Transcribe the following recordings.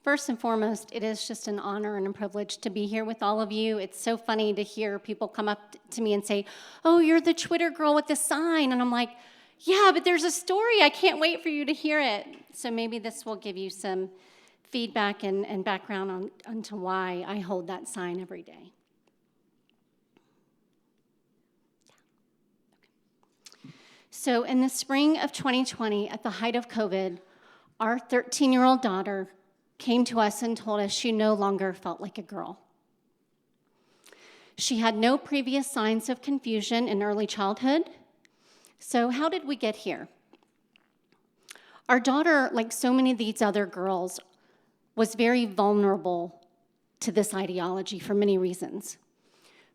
First and foremost, it is just an honor and a privilege to be here with all of you. It's so funny to hear people come up to me and say, "Oh, you're the Twitter girl with the sign." And I'm like, yeah, but there's a story. I can't wait for you to hear it. So maybe this will give you some feedback and background onto why I hold that sign every day. So in the spring of 2020, at the height of COVID, our 13-year-old daughter came to us and told us she no longer felt like a girl. She had no previous signs of confusion in early childhood. So how did we get here? Our daughter, like so many of these other girls, was very vulnerable to this ideology for many reasons.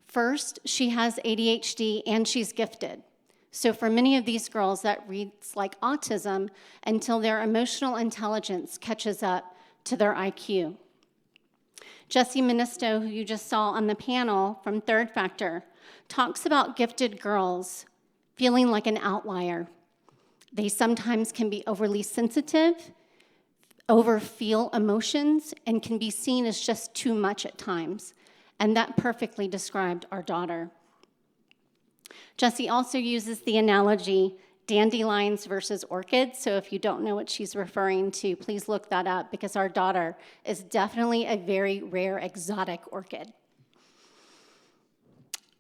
First, she has ADHD and she's gifted. So for many of these girls, that reads like autism until their emotional intelligence catches up to their IQ. Jessie Ministo, who you just saw on the panel from Third Factor, talks about gifted girls feeling like an outlier. They sometimes can be overly sensitive, overfeel emotions, and can be seen as just too much at times. And that perfectly described our daughter. Jessie also uses the analogy dandelions versus orchids. So if you don't know what she's referring to, please look that up because our daughter is definitely a very rare exotic orchid.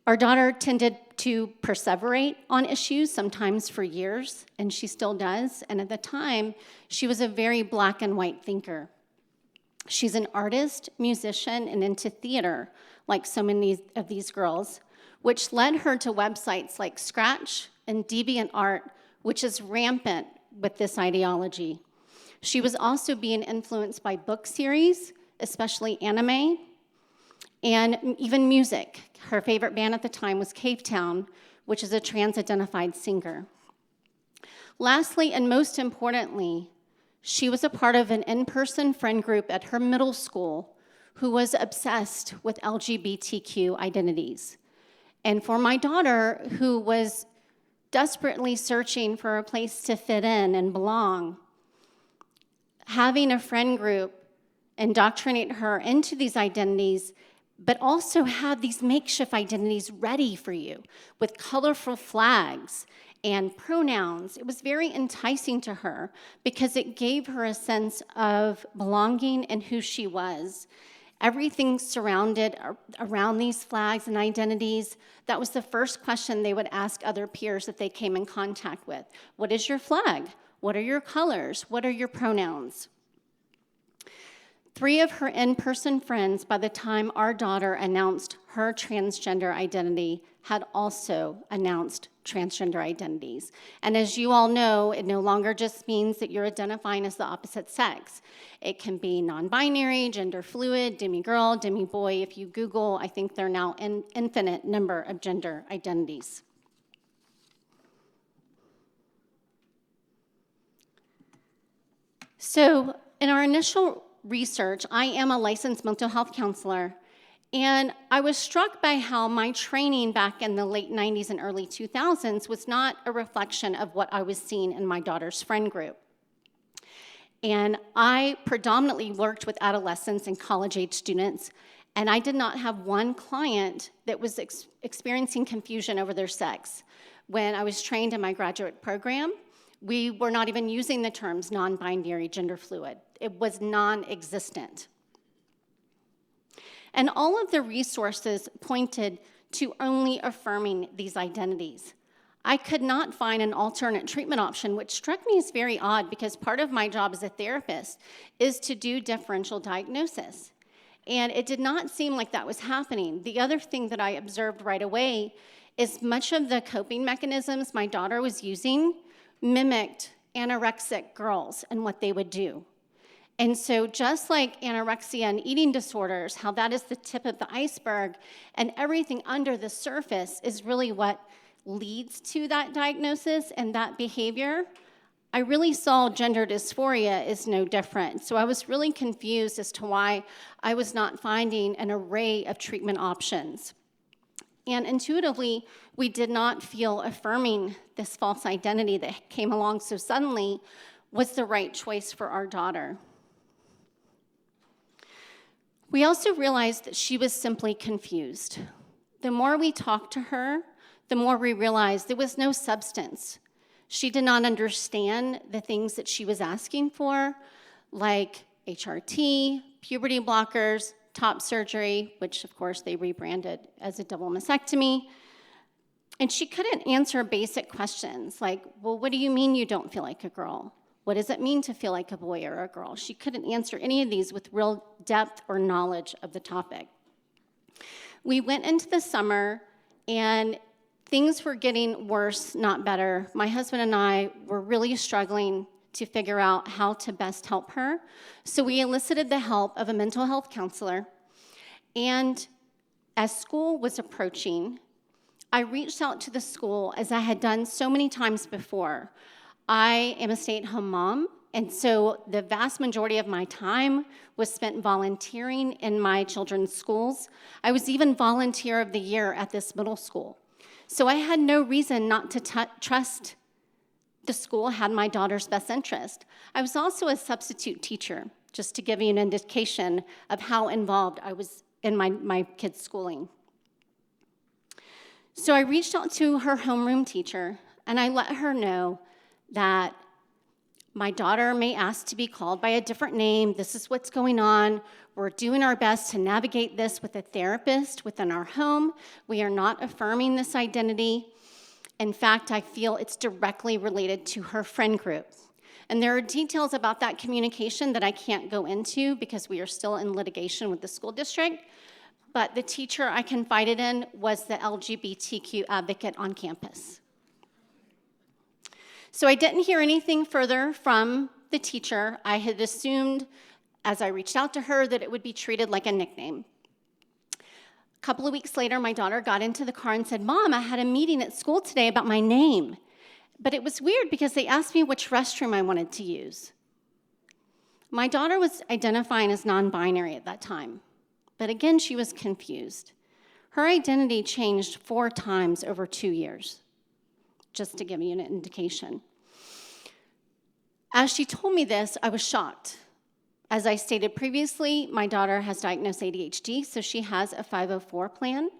Our daughter tended to perseverate on issues, sometimes for years, and she still does. And at the time, she was a very black and white thinker. She's an artist, musician, and into theater, like so many of these girls, which led her to websites like Scratch and DeviantArt, which is rampant with this ideology. She was also being influenced by book series, especially anime, and even music. Her favorite band at the time was Cavetown, which is a trans-identified singer. Lastly, and most importantly, she was a part of an in-person friend group at her middle school who was obsessed with LGBTQ identities. And for my daughter, who was desperately searching for a place to fit in and belong, having a friend group indoctrinate her into these identities, but also have these makeshift identities ready for you with colorful flags and pronouns. It was very enticing to her because it gave her a sense of belonging and who she was. Everything surrounded around these flags and identities. That was the first question they would ask other peers that they came in contact with. What is your flag? What are your colors? What are your pronouns? 3 of her in-person friends, by the time our daughter announced her transgender identity, had also announced transgender identities. And as you all know, it no longer just means that you're identifying as the opposite sex. It can be non-binary, gender fluid, demi-girl, demi-boy. If you Google, I think there are now an infinite number of gender identities. So in our initial research, I am a licensed mental health counselor, and I was struck by how my training back in the late 90s and early 2000s was not a reflection of what I was seeing in my daughter's friend group. And I predominantly worked with adolescents and college-age students, and I did not have one client that was experiencing confusion over their sex. When I was trained in my graduate program, we were not even using the terms non-binary, gender fluid. It was non-existent. And all of the resources pointed to only affirming these identities. I could not find an alternate treatment option, which struck me as very odd because part of my job as a therapist is to do differential diagnosis. And it did not seem like that was happening. The other thing that I observed right away is much of the coping mechanisms my daughter was using mimicked anorexic girls and what they would do. And so just like anorexia and eating disorders, how that is the tip of the iceberg, and everything under the surface is really what leads to that diagnosis and that behavior, I really saw gender dysphoria is no different. So I was really confused as to why I was not finding an array of treatment options. And intuitively, we did not feel affirming this false identity that came along so suddenly was the right choice for our daughter. We also realized that she was simply confused. The more we talked to her, the more we realized there was no substance. She did not understand the things that she was asking for, like HRT, puberty blockers, top surgery, which of course they rebranded as a double mastectomy. And she couldn't answer basic questions like, well, what do you mean you don't feel like a girl? What does it mean to feel like a boy or a girl? She couldn't answer any of these with real depth or knowledge of the topic. We went into the summer, and things were getting worse, not better. My husband and I were really struggling to figure out how to best help her. So we elicited the help of a mental health counselor. And as school was approaching, I reached out to the school as I had done so many times before. I am a stay-at-home mom, and so the vast majority of my time was spent volunteering in my children's schools. I was even volunteer of the year at this middle school. So I had no reason not to trust the school had my daughter's best interest. I was also a substitute teacher, just to give you an indication of how involved I was in my kids' schooling. So I reached out to her homeroom teacher, and I let her know that my daughter may ask to be called by a different name. This is what's going on. We're doing our best to navigate this with a therapist within our home. We are not affirming this identity. In fact, I feel it's directly related to her friend group. And there are details about that communication that I can't go into because we are still in litigation with the school district. But the teacher I confided in was the LGBTQ advocate on campus. So I didn't hear anything further from the teacher. I had assumed, as I reached out to her, that it would be treated like a nickname. A couple of weeks later, my daughter got into the car and said, "Mom, I had a meeting at school today about my name." But it was weird because they asked me which restroom I wanted to use. My daughter was identifying as non-binary at that time. But again, she was confused. Her identity changed 4 times over 2 years. Just to give you an indication. As she told me this, I was shocked. As I stated previously, my daughter has diagnosed ADHD, so she has a 504 plan.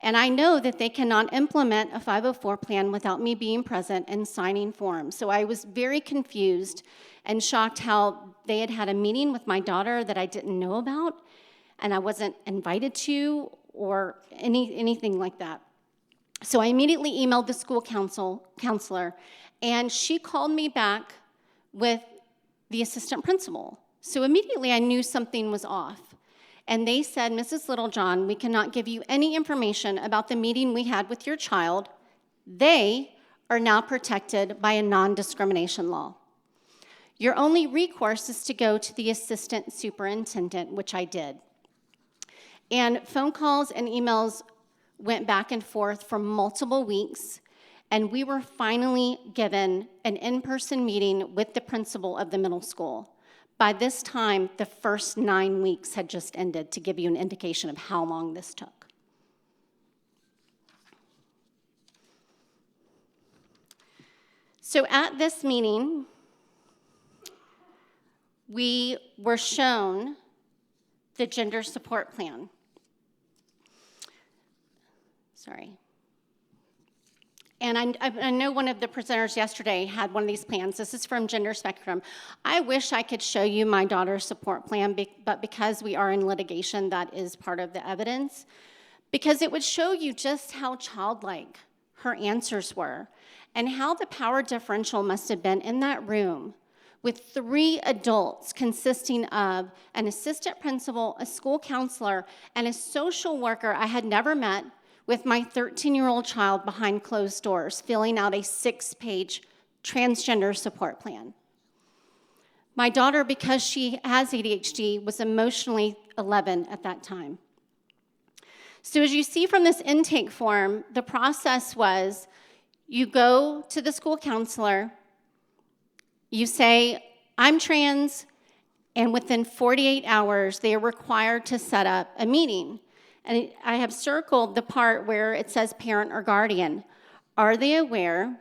And I know that they cannot implement a 504 plan without me being present and signing forms. So I was very confused and shocked how they had had a meeting with my daughter that I didn't know about, and I wasn't invited to or anything like that. So I immediately emailed the school counselor, and she called me back with the assistant principal. So immediately I knew something was off. And they said, "Mrs. Littlejohn, we cannot give you any information about the meeting we had with your child. They are now protected by a non-discrimination law. Your only recourse is to go to the assistant superintendent," which I did. And phone calls and emails went back and forth for multiple weeks, and we were finally given an in-person meeting with the principal of the middle school. By this time, the first 9 weeks had just ended, to give you an indication of how long this took. So at this meeting, we were shown the gender support plan. Sorry. And I know one of the presenters yesterday had one of these plans. This is from Gender Spectrum. I wish I could show you my daughter's support plan, but because we are in litigation, that is part of the evidence. Because it would show you just how childlike her answers were and how the power differential must have been in that room with 3 adults consisting of an assistant principal, a school counselor, and a social worker I had never met, with my 13-year-old child behind closed doors, filling out a 6-page transgender support plan. My daughter, because she has ADHD, was emotionally 11 at that time. So as you see from this intake form, the process was you go to the school counselor, you say, "I'm trans," and within 48 hours, they are required to set up a meeting. And I have circled the part where it says parent or guardian. Are they aware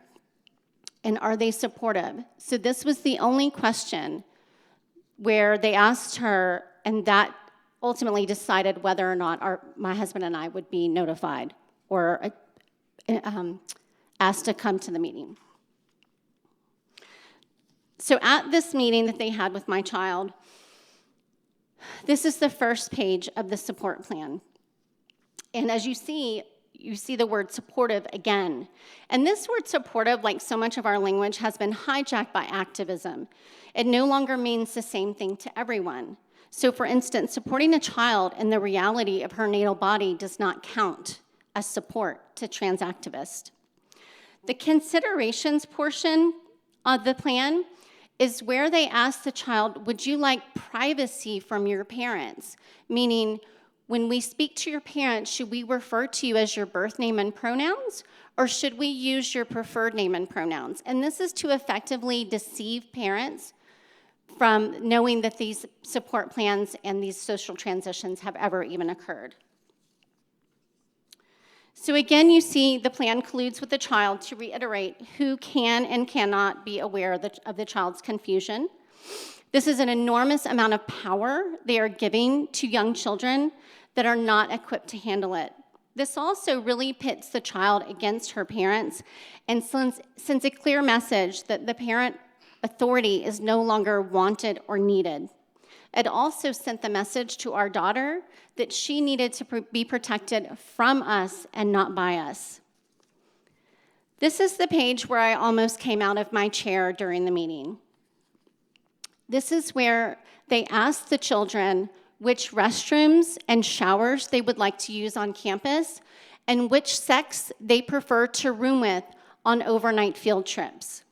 and are they supportive? So this was the only question where they asked her, and that ultimately decided whether or not my husband and I would be notified or asked to come to the meeting. So at this meeting that they had with my child, this is the first page of the support plan. And as you see the word supportive again. And this word supportive, like so much of our language, has been hijacked by activism. It no longer means the same thing to everyone. So for instance, supporting a child in the reality of her natal body does not count as support to trans activists. The considerations portion of the plan is where they ask the child, would you like privacy from your parents? Meaning, when we speak to your parents, should we refer to you as your birth name and pronouns, or should we use your preferred name and pronouns? And this is to effectively deceive parents from knowing that these support plans and these social transitions have ever even occurred. So again, you see the plan colludes with the child to reiterate who can and cannot be aware of the child's confusion. This is an enormous amount of power they are giving to young children that are not equipped to handle it. This also really pits the child against her parents and sends a clear message that the parent authority is no longer wanted or needed. It also sent the message to our daughter that she needed to be protected from us and not by us. This is the page where I almost came out of my chair during the meeting. This is where they asked the children which restrooms and showers they would like to use on campus and which sex they prefer to room with on overnight field trips.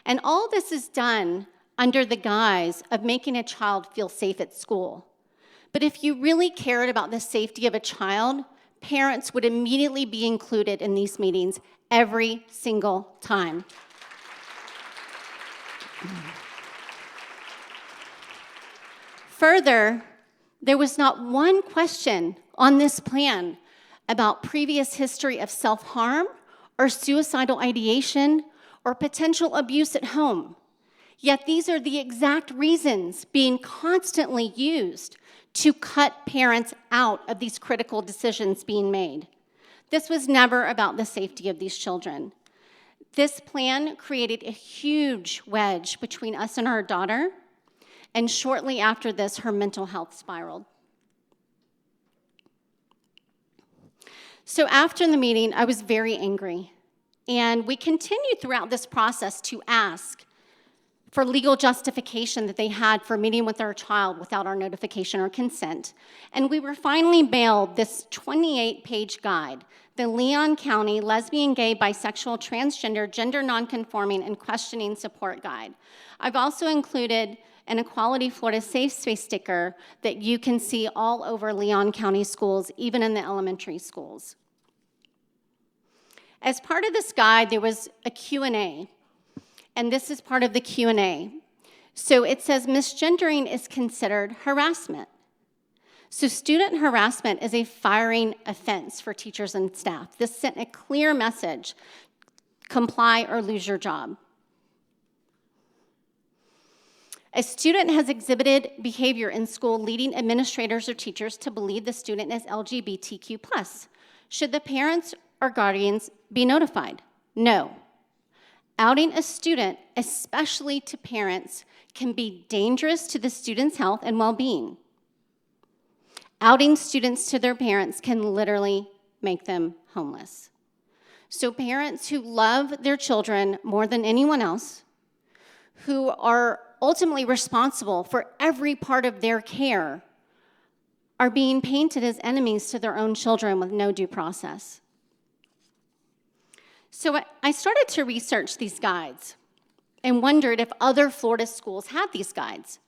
And all this is done under the guise of making a child feel safe at school. But if you really cared about the safety of a child, parents would immediately be included in these meetings every single time. Further, there was not one question on this plan about previous history of self-harm or suicidal ideation or potential abuse at home. Yet these are the exact reasons being constantly used to cut parents out of these critical decisions being made. This was never about the safety of these children. This plan created a huge wedge between us and our daughter, and shortly after this, her mental health spiraled. So after the meeting, I was very angry, and we continued throughout this process to ask for legal justification that they had for meeting with our child without our notification or consent. And we were finally mailed this 28-page guide, the Leon County Lesbian, Gay, Bisexual, Transgender, Gender Nonconforming, and Questioning Support Guide. I've also included an Equality Florida Safe Space sticker that you can see all over Leon County schools, even in the elementary schools. As part of this guide, there was a Q&A. And this is part of the Q&A. So it says misgendering is considered harassment. So student harassment is a firing offense for teachers and staff. This sent a clear message: comply or lose your job. A student has exhibited behavior in school leading administrators or teachers to believe the student is LGBTQ+. Should the parents or guardians be notified? No. Outing a student, especially to parents, can be dangerous to the student's health and well-being. Outing students to their parents can literally make them homeless. So parents who love their children more than anyone else, who are ultimately responsible for every part of their care, are being painted as enemies to their own children with no due process. So I started to research these guides and wondered if other Florida schools had these guides.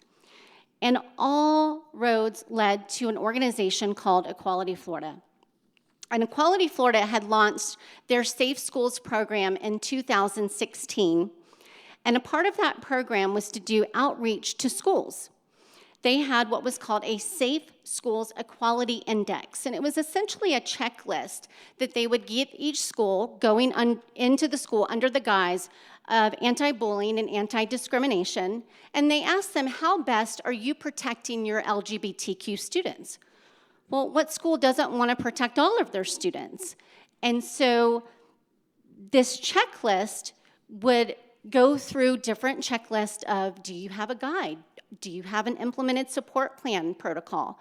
And all roads led to an organization called Equality Florida. And Equality Florida had launched their Safe Schools program in 2016. And a part of that program was to do outreach to schools. they had what was called a Safe Schools Equality Index. And it was essentially a checklist that they would give each school going into the school under the guise of anti-bullying and anti-discrimination. And they asked them, how best are you protecting your LGBTQ students? Well, what school doesn't want to protect all of their students? And so this checklist would go through different checklists of, do you have a guide? Do you have an implemented support plan protocol?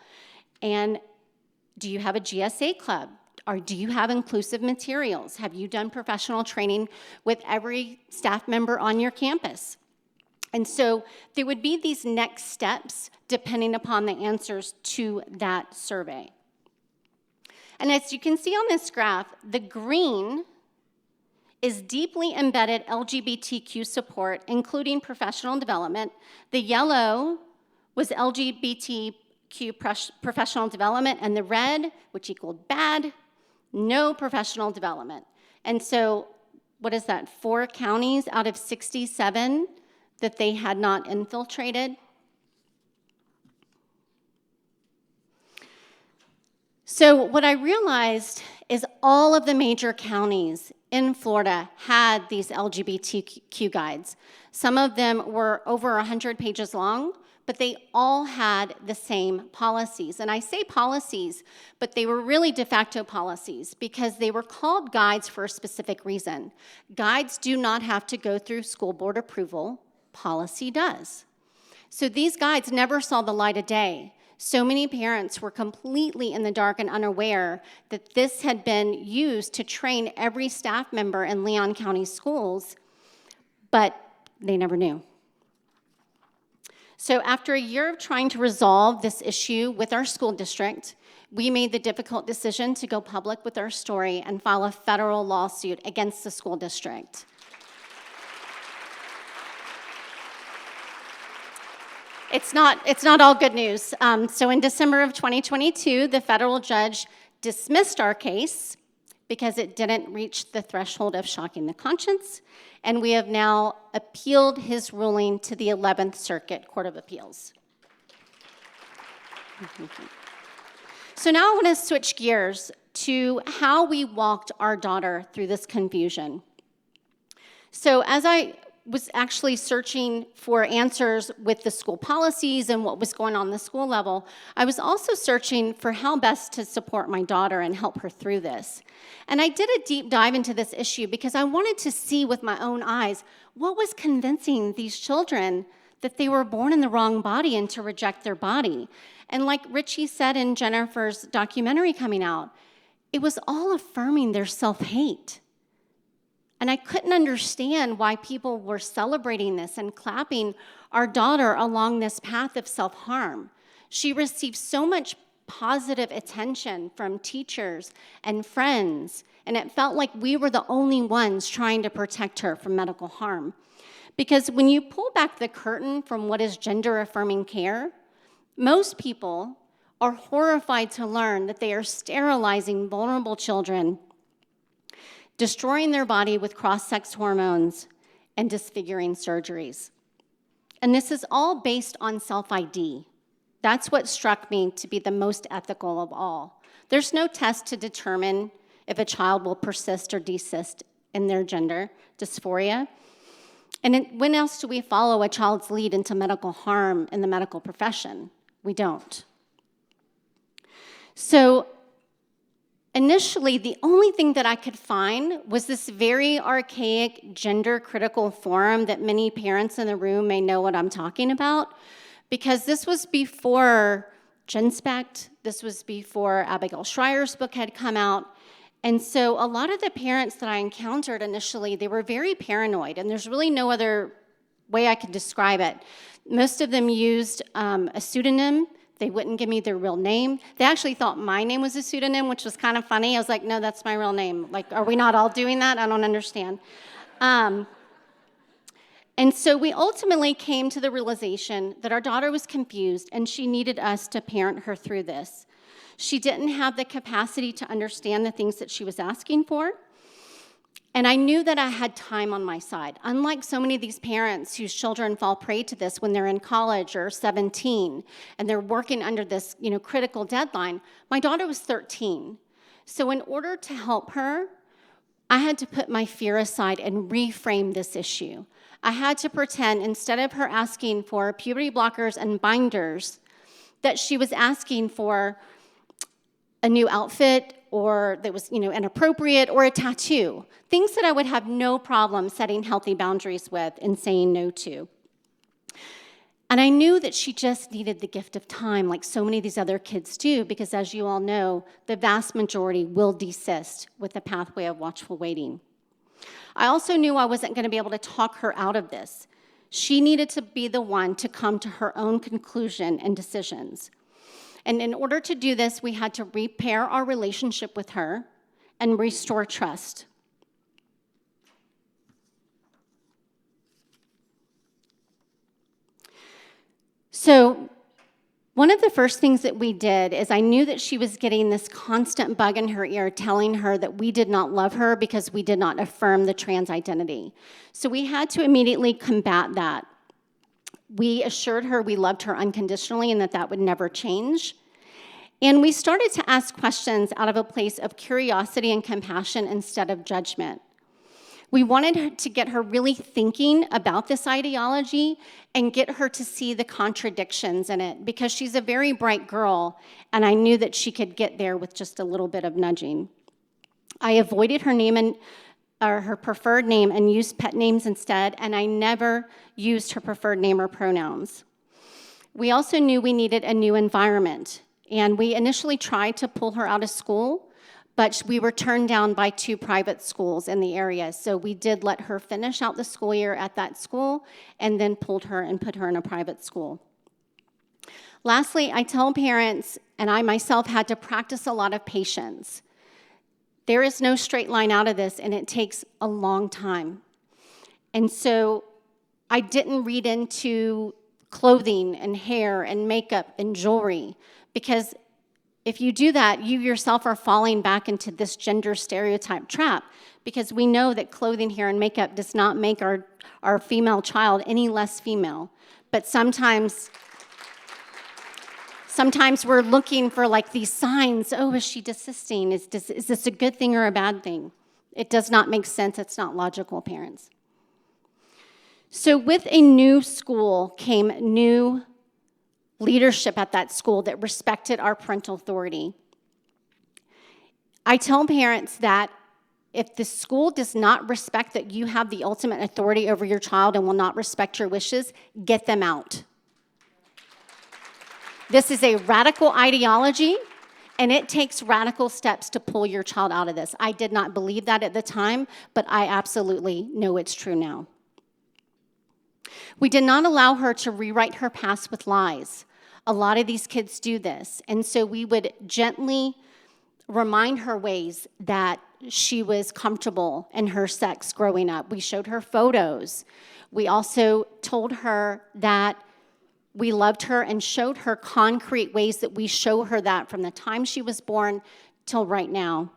And do you have a GSA club? Or do you have inclusive materials? Have you done professional training with every staff member on your campus? And so there would be these next steps depending upon the answers to that survey. And as you can see on this graph, the green is deeply embedded LGBTQ support, including professional development. The yellow was LGBTQ professional development, and the red, which equaled bad, no professional development. And so, what is that, 4 counties out of 67 that they had not infiltrated? So what I realized is all of the major counties in Florida had these LGBTQ guides. Some of them were over 100 pages long, but they all had the same policies. And I say policies, but they were really de facto policies because they were called guides for a specific reason. Guides do not have to go through school board approval. Policy does. So these guides never saw the light of day. So many parents were completely in the dark and unaware that this had been used to train every staff member in Leon County schools, but they never knew. So after a year of trying to resolve this issue with our school district, we made the difficult decision to go public with our story and file a federal lawsuit against the school district. It's not all good news. So in December of 2022, the federal judge dismissed our case because it didn't reach the threshold of shocking the conscience, and we have now appealed his ruling to the 11th Circuit Court of Appeals. So now I want to switch gears to how we walked our daughter through this confusion. So as I was actually searching for answers with the school policies and what was going on the school level, I was also searching for how best to support my daughter and help her through this. And I did a deep dive into this issue because I wanted to see with my own eyes what was convincing these children that they were born in the wrong body and to reject their body. And like Richie said in Jennifer's documentary coming out, it was all affirming their self-hate. And I couldn't understand why people were celebrating this and clapping our daughter along this path of self-harm. She received so much positive attention from teachers and friends, and it felt like we were the only ones trying to protect her from medical harm. Because when you pull back the curtain from what is gender-affirming care, most people are horrified to learn that they are sterilizing vulnerable children, destroying their body with cross-sex hormones, and disfiguring surgeries. And this is all based on self-ID. That's what struck me to be the most ethical of all. There's no test to determine if a child will persist or desist in their gender dysphoria. And when else do we follow a child's lead into medical harm in the medical profession? We don't. So initially, the only thing that I could find was this very archaic gender-critical forum that many parents in the room may know what I'm talking about, because this was before GenSpect, this was before Abigail Schreier's book had come out, and so a lot of the parents that I encountered initially, they were very paranoid, and there's really no other way I could describe it. Most of them used a pseudonym. They wouldn't give me their real name. They actually thought my name was a pseudonym, which was kind of funny. I was like, no, that's my real name. Like, are we not all doing that? I don't understand. And so we ultimately came to the realization that our daughter was confused and she needed us to parent her through this. She didn't have the capacity to understand the things that she was asking for. And I knew that I had time on my side. Unlike so many of these parents whose children fall prey to this when they're in college or 17 and they're working under this, critical deadline, my daughter was 13. So in order to help her, I had to put my fear aside and reframe this issue. I had to pretend, instead of her asking for puberty blockers and binders, that she was asking for a new outfit or that was, inappropriate, or a tattoo. Things that I would have no problem setting healthy boundaries with and saying no to. And I knew that she just needed the gift of time, like so many of these other kids do, because as you all know, the vast majority will desist with the pathway of watchful waiting. I also knew I wasn't going to be able to talk her out of this. She needed to be the one to come to her own conclusion and decisions. And in order to do this, we had to repair our relationship with her and restore trust. So one of the first things that we did is I knew that she was getting this constant bug in her ear telling her that we did not love her because we did not affirm the trans identity. So we had to immediately combat that. We assured her we loved her unconditionally and that would never change. And we started to ask questions out of a place of curiosity and compassion instead of judgment. We wanted to get her really thinking about this ideology and get her to see the contradictions in it, because she's a very bright girl, and I knew that she could get there with just a little bit of nudging. I avoided her name or her preferred name and used pet names instead, and I never used her preferred name or pronouns. We also knew we needed a new environment, and we initially tried to pull her out of school, but we were turned down by 2 private schools in the area. So we did let her finish out the school year at that school and then pulled her and put her in a private school. Lastly, I tell parents, and I myself had to practice a lot of patience. There is no straight line out of this, and it takes a long time. And so I didn't read into clothing and hair and makeup and jewelry, because if you do that, you yourself are falling back into this gender stereotype trap, because we know that clothing, hair, and makeup does not make our female child any less female. But sometimes we're looking for like these signs. Oh, is she desisting? Is this a good thing or a bad thing? It does not make sense. It's not logical, parents. So with a new school came new leadership at that school that respected our parental authority. I tell parents that if the school does not respect that you have the ultimate authority over your child and will not respect your wishes, get them out. This is a radical ideology, and it takes radical steps to pull your child out of this. I did not believe that at the time, but I absolutely know it's true now. We did not allow her to rewrite her past with lies. A lot of these kids do this, and so we would gently remind her ways that she was comfortable in her sex growing up. We showed her photos. We also told her that we loved her and showed her concrete ways that we show her that from the time she was born till right now.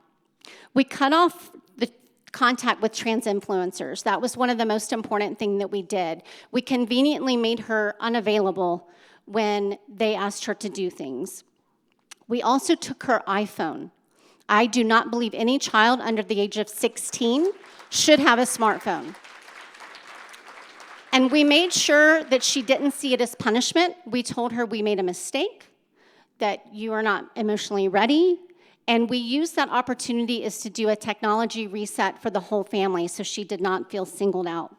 We cut off the contact with trans influencers. That was one of the most important things that we did. We conveniently made her unavailable when they asked her to do things. We also took her iPhone. I do not believe any child under the age of 16 should have a smartphone. And we made sure that she didn't see it as punishment. We told her we made a mistake, that you are not emotionally ready, and we used that opportunity as to do a technology reset for the whole family so she did not feel singled out.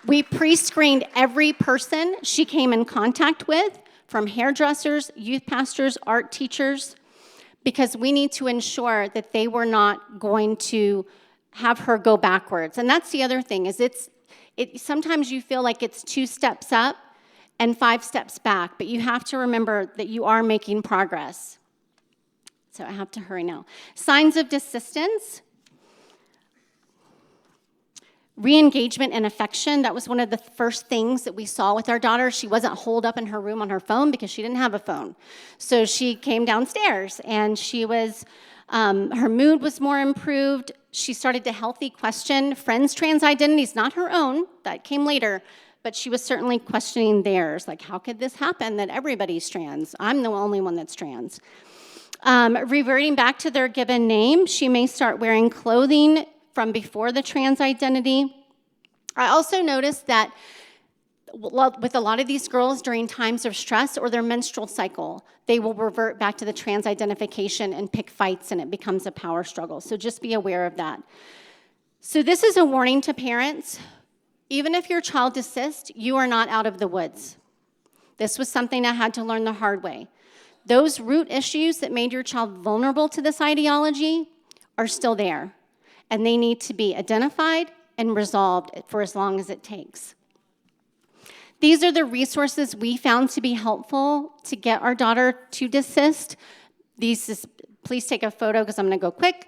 We pre-screened every person she came in contact with, from hairdressers, youth pastors, art teachers, because we need to ensure that they were not going to have her go backwards. And that's the other thing, is sometimes you feel like it's 2 steps up and 5 steps back, but you have to remember that you are making progress. So I have to hurry now. Signs of desistance. Re-engagement and affection, that was one of the first things that we saw with our daughter. She wasn't holed up in her room on her phone because she didn't have a phone. So she came downstairs, and she was Her mood was more improved. She started to healthy question friends' trans identities, not her own, that came later, but she was certainly questioning theirs. Like, how could this happen that everybody's trans? I'm the only one that's trans. Reverting back to their given name, she may start wearing clothing from before the trans identity. I also noticed that with a lot of these girls during times of stress or their menstrual cycle, they will revert back to the trans identification and pick fights, and it becomes a power struggle. So just be aware of that. So this is a warning to parents. Even if your child desists, you are not out of the woods. This was something I had to learn the hard way. Those root issues that made your child vulnerable to this ideology are still there, and they need to be identified and resolved for as long as it takes. These are the resources we found to be helpful to get our daughter to desist. Please take a photo because I'm going to go quick.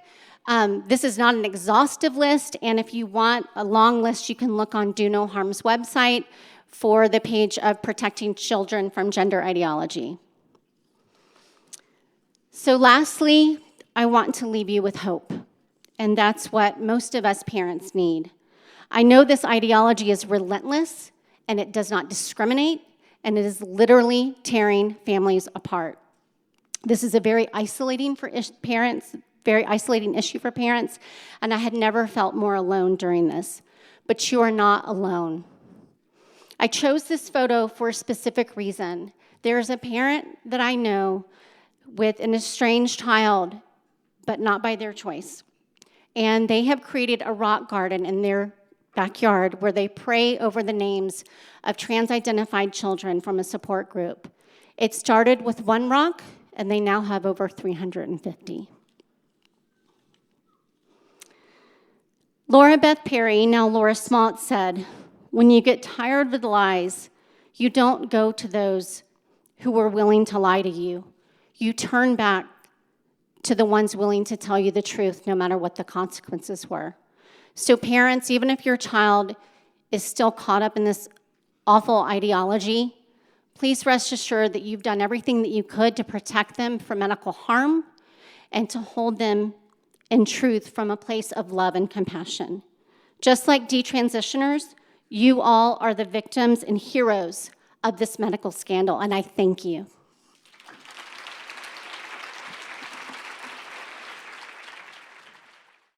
This is not an exhaustive list, and if you want a long list, you can look on Do No Harm's website for the page of Protecting Children from Gender Ideology. So lastly, I want to leave you with hope, and that's what most of us parents need. I know this ideology is relentless, and it does not discriminate, and it is literally tearing families apart. This is a very isolating issue for parents, and I had never felt more alone during this. But you are not alone. I chose this photo for a specific reason. There is a parent that I know with an estranged child, but not by their choice. And they have created a rock garden in their backyard where they pray over the names of trans-identified children from a support group. It started with one rock, and they now have over 350. Laura Beth Perry, now Laura Smolt, said, "When you get tired of the lies, you don't go to those who were willing to lie to you. You turn back to the ones willing to tell you the truth, no matter what the consequences were." So parents, even if your child is still caught up in this awful ideology, please rest assured that you've done everything that you could to protect them from medical harm and to hold them in truth from a place of love and compassion. Just like detransitioners, you all are the victims and heroes of this medical scandal, and I thank you.